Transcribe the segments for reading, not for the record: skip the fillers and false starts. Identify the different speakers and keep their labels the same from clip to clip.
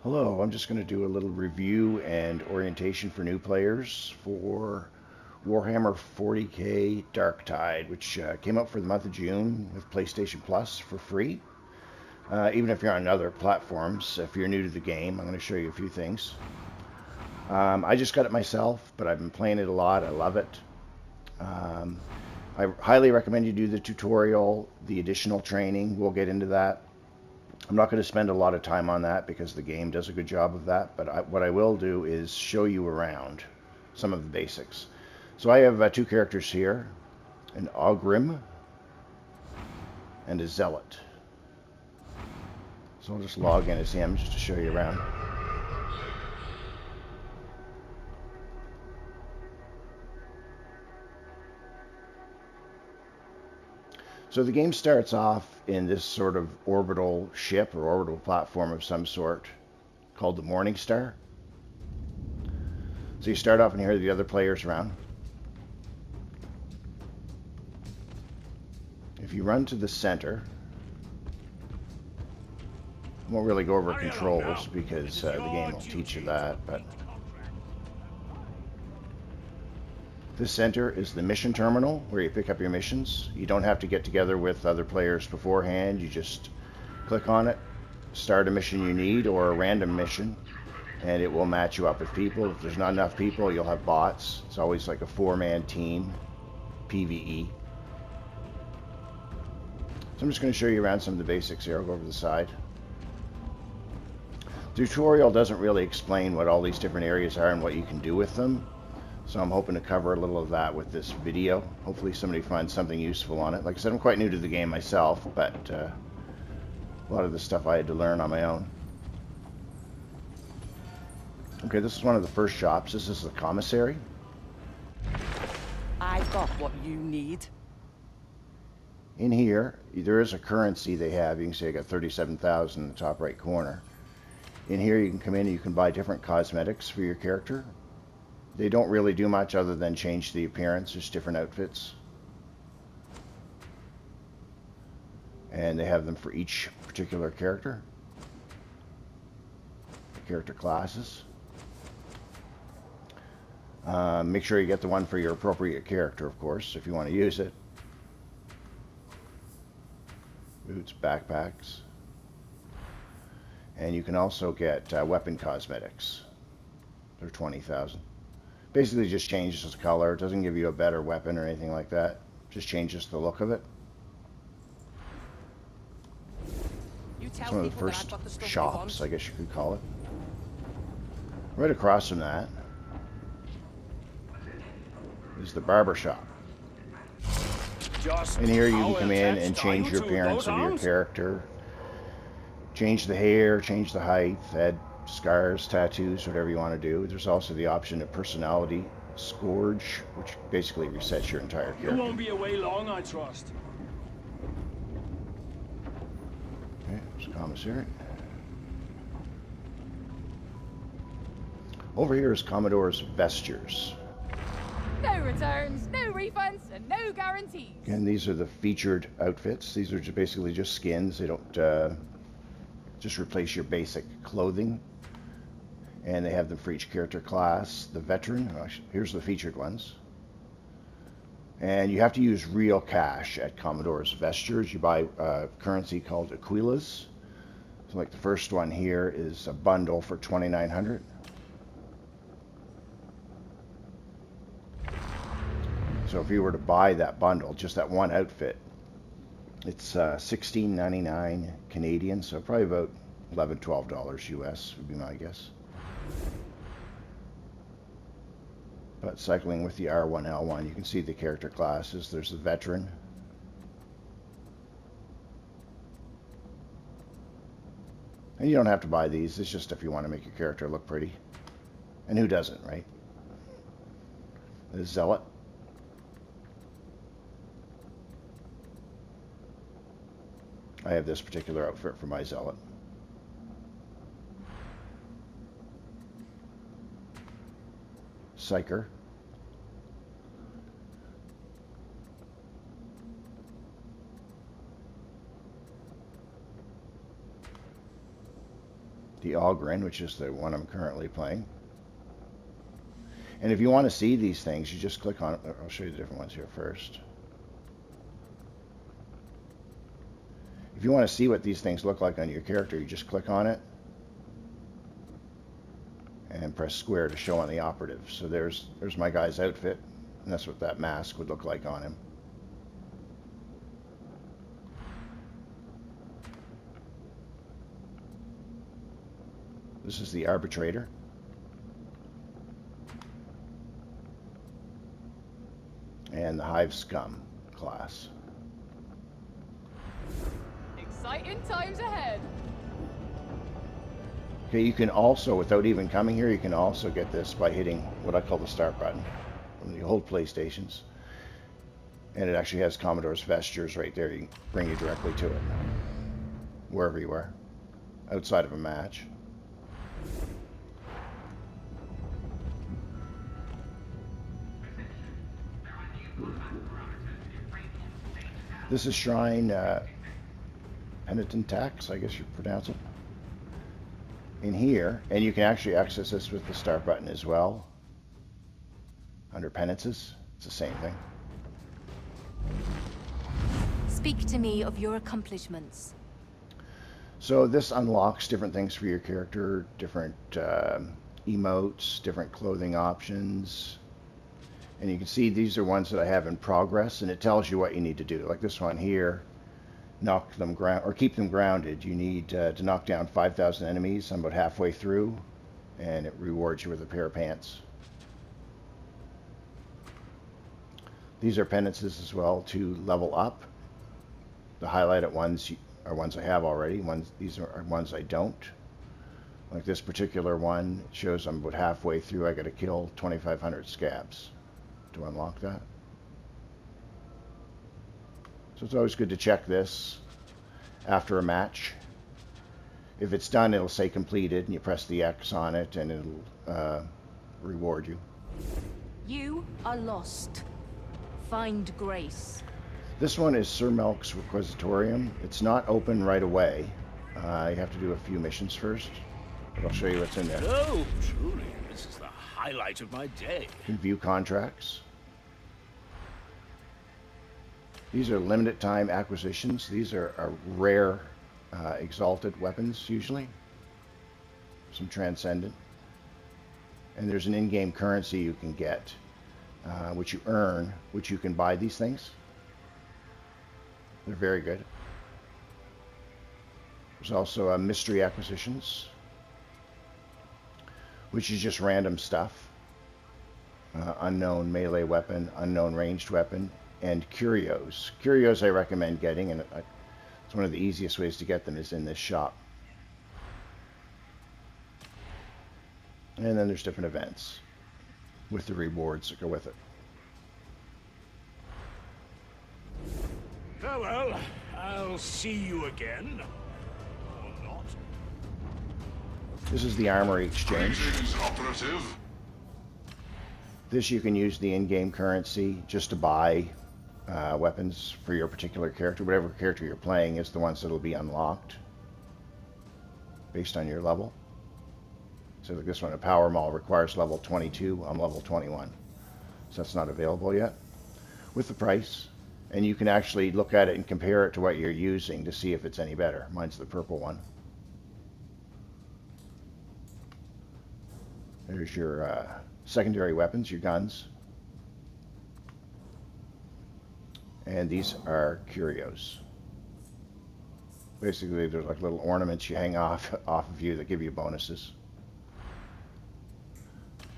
Speaker 1: Hello, I'm just going to do a little review and orientation for new players for Warhammer 40k Darktide, which came out for the month of June with PlayStation Plus for free. Even if you're on other platforms, if you're new to the game, I'm going to show you a few things. I just got it myself, but I've been playing it a lot. I love it. I highly recommend you do the tutorial, the additional training. We'll get into that. I'm not going to spend a lot of time on that because the game does a good job of that, but what I will do is show you around some of the basics. So I have two characters here, an Ogrim and a Zealot. So I'll just log in as him just to show you around. So the game starts off in this sort of orbital ship or orbital platform of some sort called the Mourningstar. So you start off and here are the other players around. If you run to the center, I won't really go over controls because the game will teach you that, but this center is the mission terminal where you pick up your missions. You don't have to get together with other players beforehand. You just click on it, start a mission you need or a random mission, and it will match you up with people. If there's not enough people, you'll have bots. It's always like a 4-man team, PvE. So I'm just going to show you around some of the basics here. I'll go over the side. The tutorial doesn't really explain what all these different areas are and what you can do with them. So I'm hoping to cover a little of that with this video. Hopefully somebody finds something useful on it. Like I said, I'm quite new to the game myself, but a lot of the stuff I had to learn on my own. Okay, this is one of the first shops. This is the commissary.
Speaker 2: I've got what you need.
Speaker 1: In here, there is a currency they have. You can see I got 37,000 in the top right corner. In here, you can come in and you can buy different cosmetics for your character. They don't really do much other than change the appearance, just different outfits. And they have them for each particular character. Character classes. Make sure you get the one for your appropriate character, of course, if you want to use it. Boots, backpacks. And you can also get weapon cosmetics. They're 20,000. Basically just changes the color. It doesn't give you a better weapon or anything like that. Just changes the look of it. It's one of the first shops, I guess you could call it. Right across from that is the barber shop. In here you can come in and change your appearance of your character. Change the hair, change the height, add scars, tattoos, whatever you want to do. There's also the option of personality scourge, which basically resets your entire character.
Speaker 3: You won't be away long, I trust.
Speaker 1: Okay, there's commissary. Over here is Commodore's vestures.
Speaker 4: No returns, no refunds, and no guarantees.
Speaker 1: Again, these are the featured outfits. These are basically just skins. They don't just replace your basic clothing. And they have them for each character class. The veteran, here's the featured ones. And you have to use real cash at Commodore's vestures. You buy a currency called Aquilas. So like the first one here is a bundle for 2,900. So if you were to buy that bundle, just that one outfit, it's $16.99 Canadian, so probably about $11, $12 US would be my guess. But cycling with the R1L1, you can see the character classes. There's the veteran. And you don't have to buy these. It's just if you want to make your character look pretty. And who doesn't, right? The Zealot. I have this particular outfit for my Zealot. Psyker. the Ogren, which is the one I'm currently playing. And if you want to see these things, you just click on it. I'll show you the different ones here first. If you want to see what these things look like on your character, you just click on it and press square to show on the operative. So there's my guy's outfit, and that's what that mask would look like on him. This is the arbitrator. And the Hive Scum class.
Speaker 4: Exciting times ahead.
Speaker 1: Okay, you can also, without even coming here, you can also get this by hitting what I call the start button from the old PlayStations. And it actually has Commodore's Vestures right there. You can bring you directly to it, wherever you are, outside of a match. This is Shrine Penitent Tax, I guess you pronounce it. In here, and you can actually access this with the start button as well. Under Penances, it's the same thing.
Speaker 5: Speak to me of your accomplishments.
Speaker 1: So this unlocks different things for your character, different emotes, different clothing options. And you can see these are ones that I have in progress, and it tells you what you need to do. Like this one here, knock them ground or keep them grounded. You need to knock down 5,000 enemies. I'm about halfway through, and it rewards you with a pair of pants. These are penances as well to level up. The highlighted ones are ones I have already. These are ones I don't. Like this particular one shows I'm about halfway through. I got to kill 2,500 scabs to unlock that. So it's always good to check this after a match. If it's done, it'll say completed, and you press the X on it, and it'll reward you.
Speaker 5: You are lost. Find grace.
Speaker 1: This one is Sir Melk's Requisitorium. It's not open right away. You have to do a few missions first, but I'll show you what's in there.
Speaker 3: Oh, truly, this is the highlight of my day.
Speaker 1: You can view contracts. These are limited time acquisitions. These are rare exalted weapons usually. Some transcendent. And there's an in-game currency you can get, which you earn, which you can buy these things. They're very good. There's also mystery acquisitions, which is just random stuff. Unknown melee weapon, unknown ranged weapon, and curios. Curios I recommend getting, and it's one of the easiest ways to get them is in this shop. And then there's different events with the rewards that go with it.
Speaker 3: Oh well, I'll see you again. Or not.
Speaker 1: This is the Armory Exchange.
Speaker 6: Greetings, operative.
Speaker 1: This you can use the in-game currency just to buy weapons for your particular character. Whatever character you're playing is the ones that will be unlocked based on your level. So like this one, a Power Maul requires level 22. I'm level 21. So that's not available yet. With the price, and you can actually look at it and compare it to what you're using to see if it's any better. Mine's the purple one. There's your secondary weapons, your guns. And these are curios. Basically, there's like little ornaments you hang off of you that give you bonuses.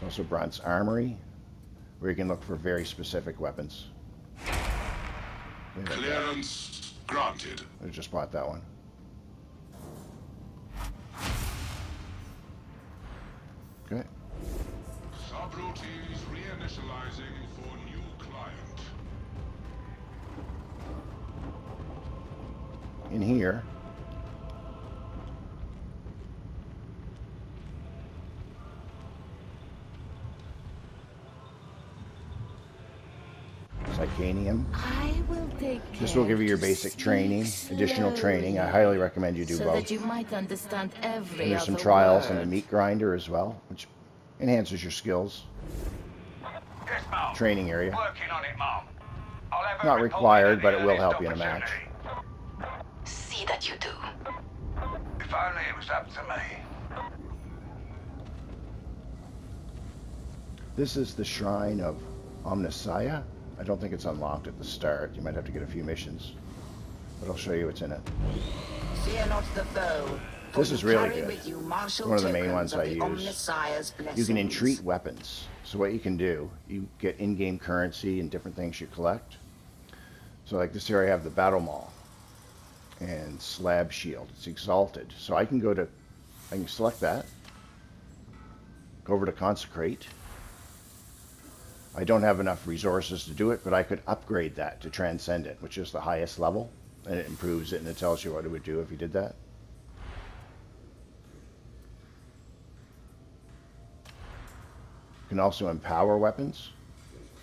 Speaker 1: There's also Bronze Armory, where you can look for very specific weapons.
Speaker 6: Clearance granted.
Speaker 1: I just bought that one. Okay.
Speaker 6: Subroutines reinitializing for new client.
Speaker 1: In here, Titanium.
Speaker 7: I will take
Speaker 1: This will give you your
Speaker 7: care to
Speaker 1: basic
Speaker 7: speak
Speaker 1: training, additional training. I
Speaker 7: slowly,
Speaker 1: highly recommend you do
Speaker 7: so
Speaker 1: both.
Speaker 7: that you might understand every
Speaker 1: And there's some
Speaker 7: other
Speaker 1: trials on the
Speaker 7: word.
Speaker 1: meat grinder as well, which enhances your skills.
Speaker 8: Yes, Mom.
Speaker 1: Training area.
Speaker 8: Working on it, Mom. I'll have a
Speaker 1: Not
Speaker 8: report
Speaker 1: required,
Speaker 8: at
Speaker 1: but
Speaker 8: the
Speaker 1: it will
Speaker 8: earliest
Speaker 1: help you in a match.
Speaker 8: opportunity.
Speaker 7: See that you do.
Speaker 8: If only it was up to me.
Speaker 1: This is the Shrine of Omnissiah. I don't think it's unlocked at the start. You might have to get a few missions, but I'll show you what's in it.
Speaker 7: Fear not the foe.
Speaker 1: This is really
Speaker 7: carry
Speaker 1: good.
Speaker 7: with you martial
Speaker 1: One of the main
Speaker 7: tokens
Speaker 1: ones
Speaker 7: of
Speaker 1: I
Speaker 7: the
Speaker 1: use.
Speaker 7: Omnissiah's blessings.
Speaker 1: You can entreat weapons. So what you can do, you get in-game currency and different things you collect. So like this here I have the Battle Maul and Slab Shield. It's exalted. So I can select that, go over to Consecrate. I don't have enough resources to do it, but I could upgrade that to Transcendent, which is the highest level, and it improves it and it tells you what it would do if you did that. You can also empower weapons.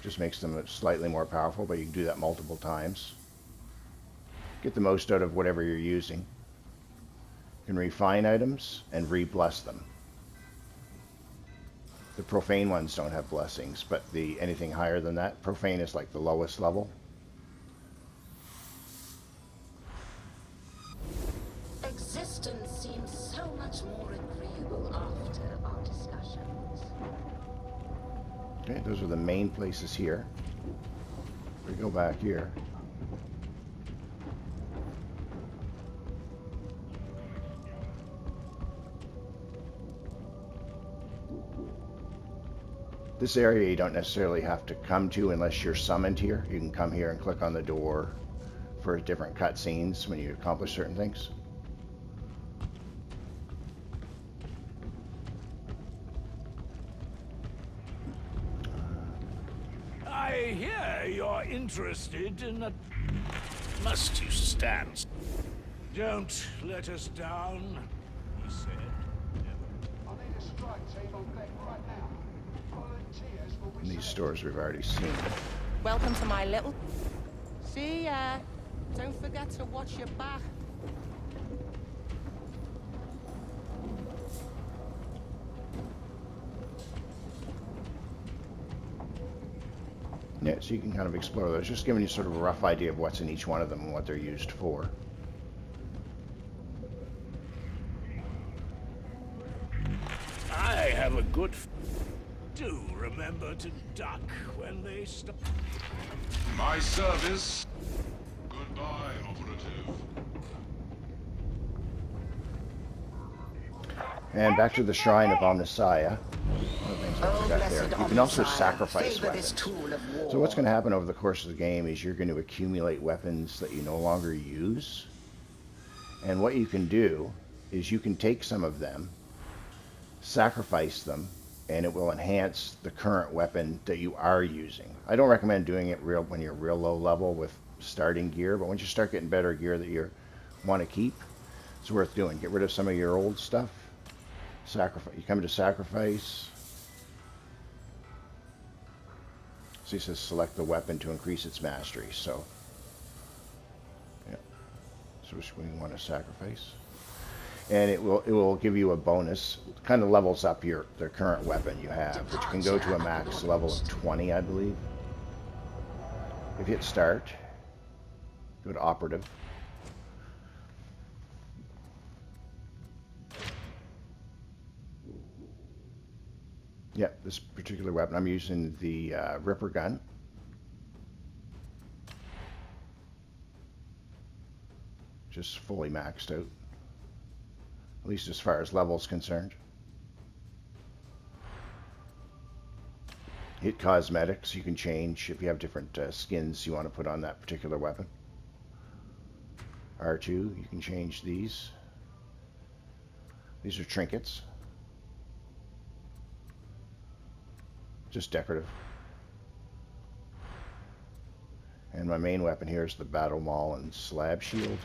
Speaker 1: Just makes them slightly more powerful, but you can do that multiple times. Get the most out of whatever you're using. You can refine items and re-bless them. The profane ones don't have blessings, but anything higher than that, profane is like the lowest level.
Speaker 7: Existence seems so much more agreeable after our discussions.
Speaker 1: Okay, those are the main places here. We go back here. This area you don't necessarily have to come to unless you're summoned here. You can come here and click on the door for different cutscenes when you accomplish certain things.
Speaker 3: I hear you're interested in a... Must you stand? Don't let us down, he said.
Speaker 6: I need a strike team on deck right now. Volunteers will be
Speaker 1: These stores we've already seen.
Speaker 2: Welcome to my little... See ya. Don't forget to watch your back.
Speaker 1: Yeah, so you can kind of explore those. Just giving you sort of a rough idea of what's in each one of them and what they're used for.
Speaker 3: I have a good... Do remember to duck when they stop.
Speaker 6: my service. Goodbye, operative.
Speaker 1: And back to the Shrine of Omnissiah. One of the things I
Speaker 7: Oh,
Speaker 1: forgot
Speaker 7: blessed
Speaker 1: there. You can also
Speaker 7: Omnissiah,
Speaker 1: sacrifice
Speaker 7: favor this
Speaker 1: weapons.
Speaker 7: tool of war.
Speaker 1: So what's going to happen over the course of the game is you're going to accumulate weapons that you no longer use. And what you can do is you can take some of them, sacrifice them, and it will enhance the current weapon that you are using. I don't recommend doing it when you're real low level with starting gear, but once you start getting better gear that you want to keep, it's worth doing. Get rid of some of your old stuff. Sacrifice. You come to sacrifice. So he says select the weapon to increase its mastery. So, yeah. So which one you want to sacrifice? And it will give you a bonus. It kind of levels up the current weapon you have, which can go to a max level of 20, I believe. If you hit start, go to operative. Yeah, this particular weapon, I'm using the Ripper gun. Just fully maxed out. At least as far as level's concerned. Hit cosmetics, you can change if you have different skins you want to put on that particular weapon. R2, you can change these. These are trinkets. Just decorative. And my main weapon here is the Battle Maul and Slab Shield.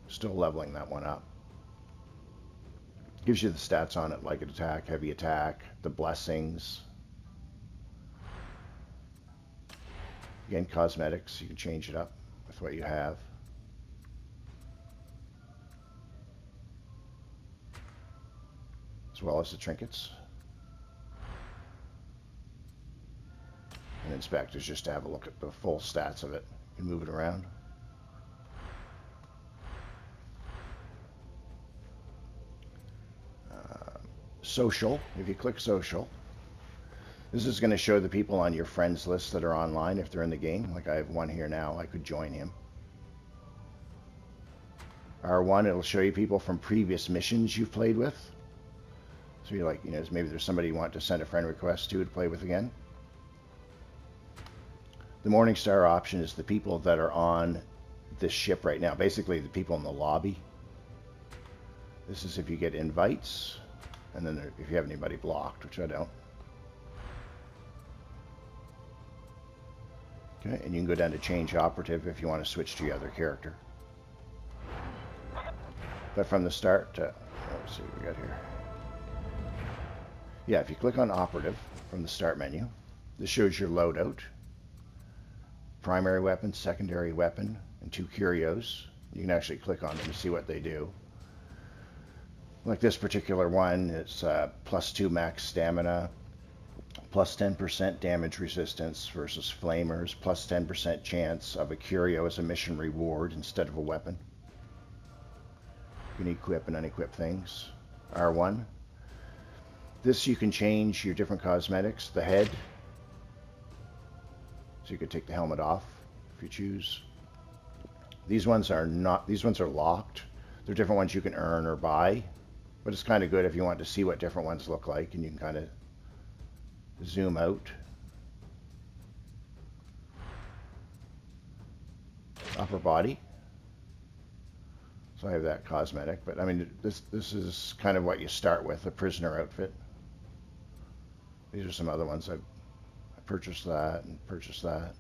Speaker 1: Still leveling that one up. Gives you the stats on it, like an attack, heavy attack, the blessings. Again, cosmetics, you can change it up with what you have. As well as the trinkets. And inspectors, just to have a look at the full stats of it. You can move it around. Social, if you click social, this is going to show the people on your friends list that are online if they're in the game. Like I have one here now, I could join him. R1, it'll show you people from previous missions you've played with. So you're like, you know, maybe there's somebody you want to send a friend request to play with again. The Mourningstar option is the people that are on this ship right now. Basically, the people in the lobby. This is if you get invites. And then if you have anybody blocked, which I don't. Okay, and you can go down to change operative if you want to switch to your other character. But from the start, let's see what we got here. Yeah, if you click on operative from the start menu, this shows your loadout. Primary weapon, secondary weapon, and 2 curios. You can actually click on them to see what they do. Like this particular one, it's +2 max stamina, plus 10% damage resistance versus flamers, plus 10% chance of a curio as a mission reward instead of a weapon. You can equip and unequip things. R1. This you can change your different cosmetics. The head. So you could take the helmet off if you choose. These ones are not, these ones are locked. They're different ones you can earn or buy. But it's kind of good if you want to see what different ones look like, and you can kind of zoom out. Upper body. So I have that cosmetic, but I mean, this is kind of what you start with, a prisoner outfit. These are some other ones. I purchased that and purchased that.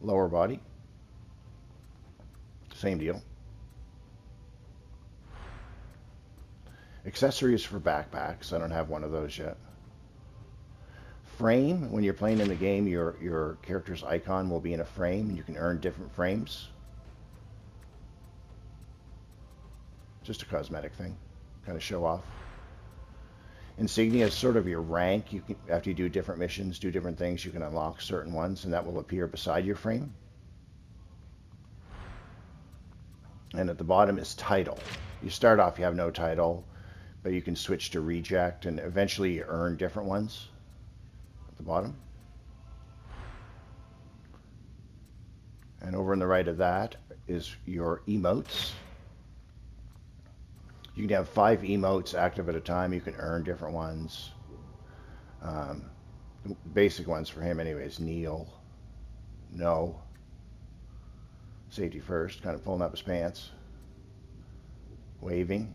Speaker 1: Lower body. Same deal. Accessories for backpacks. I don't have one of those yet. Frame. When you're playing in the game, your character's icon will be in a frame. You can earn different frames. Just a cosmetic thing. Kind of show off. Insignia is sort of your rank. You can, after you do different missions, do different things, you can unlock certain ones, and that will appear beside your frame. And at the bottom is title. You start off, you have no title, but you can switch to reject, and eventually you earn different ones at the bottom. And over on the right of that is your emotes. You can have 5 emotes active at a time. You can earn different ones. The basic ones for him anyways: kneel, no, safety first, kind of pulling up his pants, waving,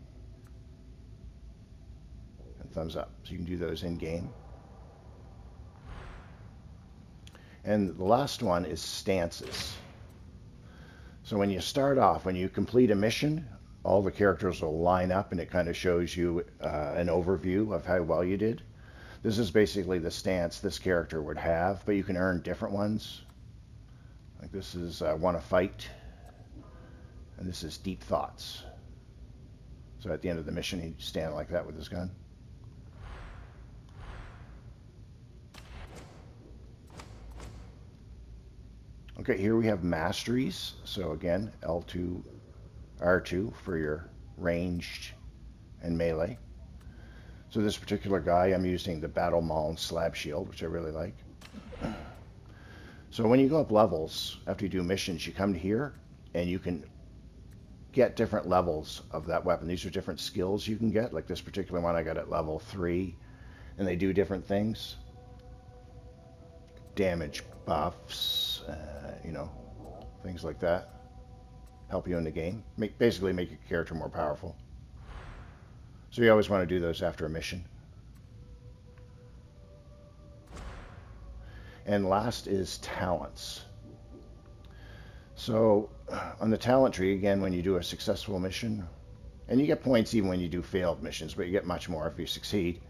Speaker 1: and thumbs up. So you can do those in game. And the last one is stances. So when you start off, when you complete a mission, all the characters will line up and it kind of shows you an overview of how well you did. This is basically the stance this character would have, but you can earn different ones. Like this is want to fight, and this is deep thoughts. So at the end of the mission, he'd stand like that with his gun. Okay, here we have masteries. So again, L2, R2 for your ranged and melee. So this particular guy, I'm using the Battle Maul Slab Shield, which I really like. So when you go up levels, after you do missions, you come to here and you can get different levels of that weapon. These are different skills you can get. Like this particular one I got at level 3, and they do different things. Damage buffs, you know, things like that. Help you in the game. Basically make your character more powerful. So you always want to do those after a mission. And last is talents. So on the talent tree, again, when you do a successful mission, and you get points even when you do failed missions, but you get much more if you succeed.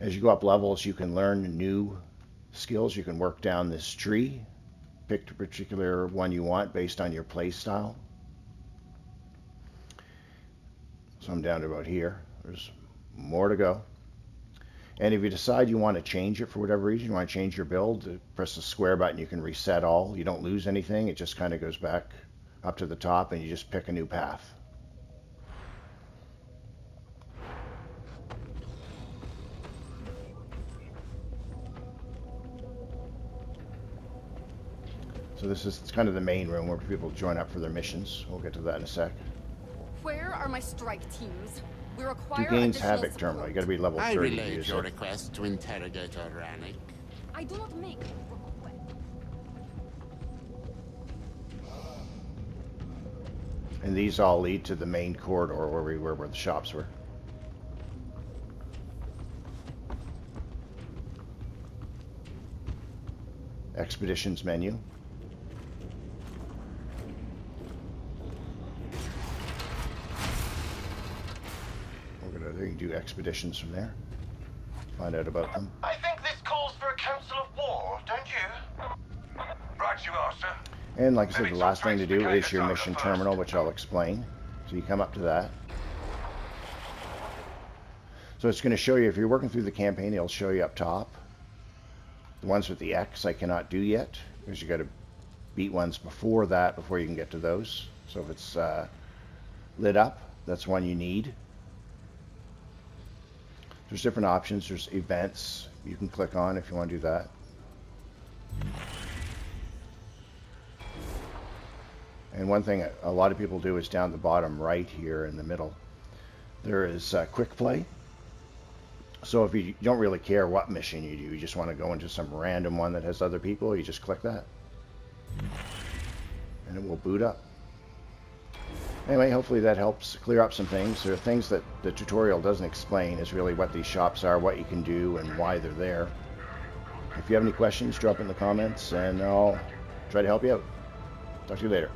Speaker 1: As you go up levels, you can learn new skills, you can work down this tree, pick the particular one you want based on your play style. So I'm down to about here. There's more to go. And if you decide you want to change it for whatever reason, you want to change your build, press the square button, you can reset all. You don't lose anything, it just kind of goes back up to the top and you just pick a new path. So this is kind of the main room where people join up for their missions. We'll get to that in a sec.
Speaker 4: Where are my strike teams? We require
Speaker 1: Two gains
Speaker 4: additional
Speaker 1: Havoc terminal.
Speaker 4: support.
Speaker 1: You got to be level 30
Speaker 9: I
Speaker 1: to
Speaker 9: relayed
Speaker 1: use
Speaker 9: your
Speaker 1: it.
Speaker 9: request to Interrogator Rannick.
Speaker 4: I do not make requests.
Speaker 1: And these all lead to the main corridor where we were, where the shops were. Expeditions menu. There you can do expeditions from there. Find out about them.
Speaker 10: I think this calls for a council of war, don't you?
Speaker 8: Right you are, sir.
Speaker 1: And like I said, the last thing to do is your mission terminal, which I'll explain. So you come up to that. So it's going to show you, if you're working through the campaign, it'll show you up top. The ones with the X I cannot do yet, because you got to beat ones before that, before you can get to those. So if it's lit up, that's one you need. There's different options. There's events you can click on if you want to do that. And one thing a lot of people do is down the bottom right here in the middle. There is quick play. So if you don't really care what mission you do, you just want to go into some random one that has other people, you just click that. And it will boot up. Anyway, hopefully that helps clear up some things. There are things that the tutorial doesn't explain, is really what these shops are, what you can do, and why they're there. If you have any questions, drop in the comments, and I'll try to help you out. Talk to you later.